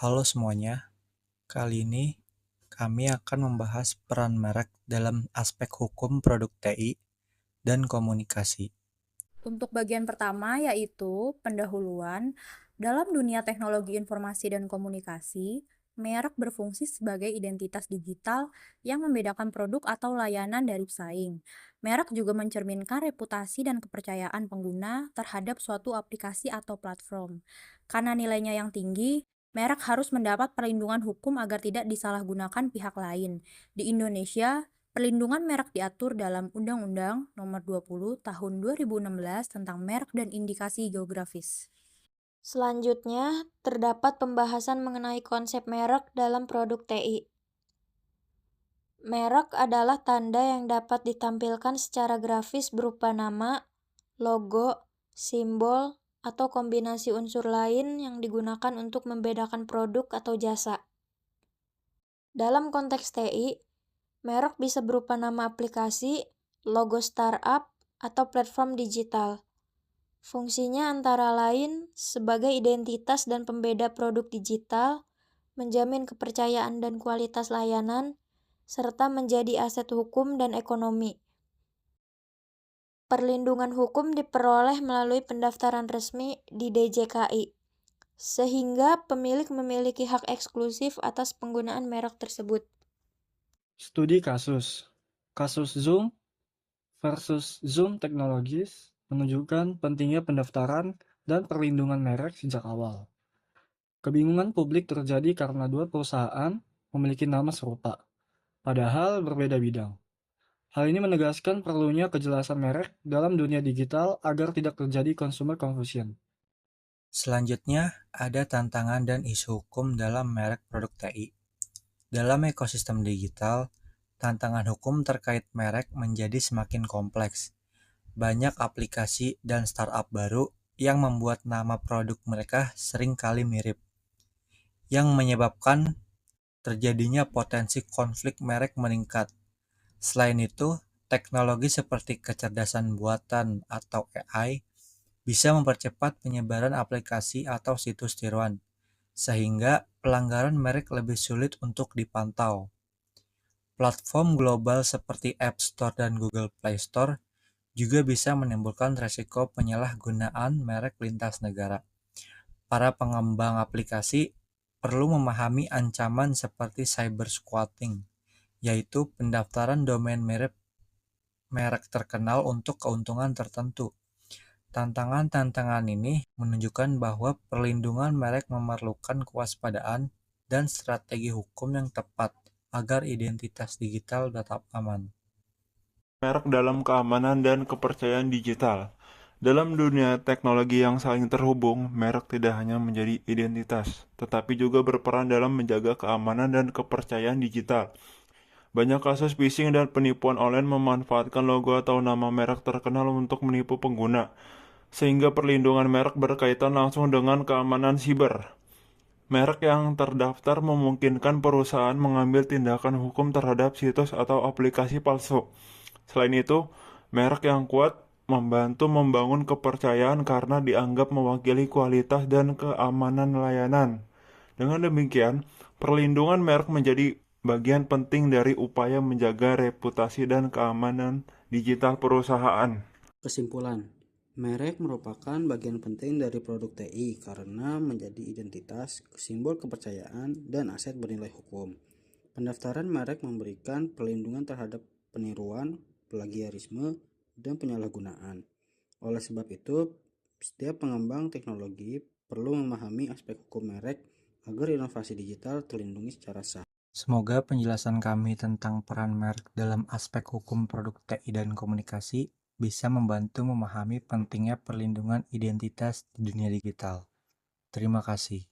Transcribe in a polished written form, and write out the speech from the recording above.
Halo semuanya, kali ini kami akan membahas peran merek dalam aspek hukum produk TI dan komunikasi. Untuk bagian pertama yaitu pendahuluan, dalam dunia teknologi informasi dan komunikasi, merek berfungsi sebagai identitas digital yang membedakan produk atau layanan dari pesaing. Merek juga mencerminkan reputasi dan kepercayaan pengguna terhadap suatu aplikasi atau platform. Karena nilainya yang tinggi, merek harus mendapat perlindungan hukum agar tidak disalahgunakan pihak lain. Di Indonesia, perlindungan merek diatur dalam Undang-Undang Nomor 20 Tahun 2016 tentang merek dan indikasi geografis. Selanjutnya, terdapat pembahasan mengenai konsep merek dalam produk TI. Merek adalah tanda yang dapat ditampilkan secara grafis berupa nama, logo, simbol, atau kombinasi unsur lain yang digunakan untuk membedakan produk atau jasa. Dalam konteks TI, merek bisa berupa nama aplikasi, logo startup, atau platform digital. Fungsinya antara lain sebagai identitas dan pembeda produk digital, menjamin kepercayaan dan kualitas layanan, serta menjadi aset hukum dan ekonomi. Perlindungan hukum diperoleh melalui pendaftaran resmi di DJKI, sehingga pemilik memiliki hak eksklusif atas penggunaan merek tersebut. Studi kasus. Kasus Zoom versus Zoom Technologies menunjukkan pentingnya pendaftaran dan perlindungan merek sejak awal. Kebingungan publik terjadi karena dua perusahaan memiliki nama serupa, padahal berbeda bidang. Hal ini menegaskan perlunya kejelasan merek dalam dunia digital agar tidak terjadi consumer confusion. Selanjutnya, ada tantangan dan isu hukum dalam merek produk TI. Dalam ekosistem digital, tantangan hukum terkait merek menjadi semakin kompleks. Banyak aplikasi dan startup baru yang membuat nama produk mereka sering kali mirip, yang menyebabkan terjadinya potensi konflik merek meningkat. Selain itu, teknologi seperti kecerdasan buatan atau AI bisa mempercepat penyebaran aplikasi atau situs tiruan, sehingga pelanggaran merek lebih sulit untuk dipantau. Platform global seperti App Store dan Google Play Store juga bisa menimbulkan resiko penyalahgunaan merek lintas negara. Para pengembang aplikasi perlu memahami ancaman seperti cyber squatting, yaitu pendaftaran domain merek terkenal untuk keuntungan tertentu. Tantangan-tantangan ini menunjukkan bahwa perlindungan merek memerlukan kewaspadaan dan strategi hukum yang tepat agar identitas digital tetap aman. Merek dalam keamanan dan kepercayaan digital. Dalam dunia teknologi yang saling terhubung, merek tidak hanya menjadi identitas, tetapi juga berperan dalam menjaga keamanan dan kepercayaan digital. Banyak kasus phishing dan penipuan online memanfaatkan logo atau nama merek terkenal untuk menipu pengguna, sehingga perlindungan merek berkaitan langsung dengan keamanan siber. Merek yang terdaftar memungkinkan perusahaan mengambil tindakan hukum terhadap situs atau aplikasi palsu. Selain itu, merek yang kuat membantu membangun kepercayaan karena dianggap mewakili kualitas dan keamanan layanan. Dengan demikian, perlindungan merek menjadi bagian penting dari upaya menjaga reputasi dan keamanan digital perusahaan. Kesimpulan, merek merupakan bagian penting dari produk TI karena menjadi identitas, simbol kepercayaan, dan aset bernilai hukum. Pendaftaran merek memberikan perlindungan terhadap peniruan, plagiarisme, dan penyalahgunaan. Oleh sebab itu, setiap pengembang teknologi perlu memahami aspek hukum merek agar inovasi digital terlindungi secara sah. Semoga penjelasan kami tentang peran merek dalam aspek hukum produk TI dan komunikasi bisa membantu memahami pentingnya perlindungan identitas di dunia digital. Terima kasih.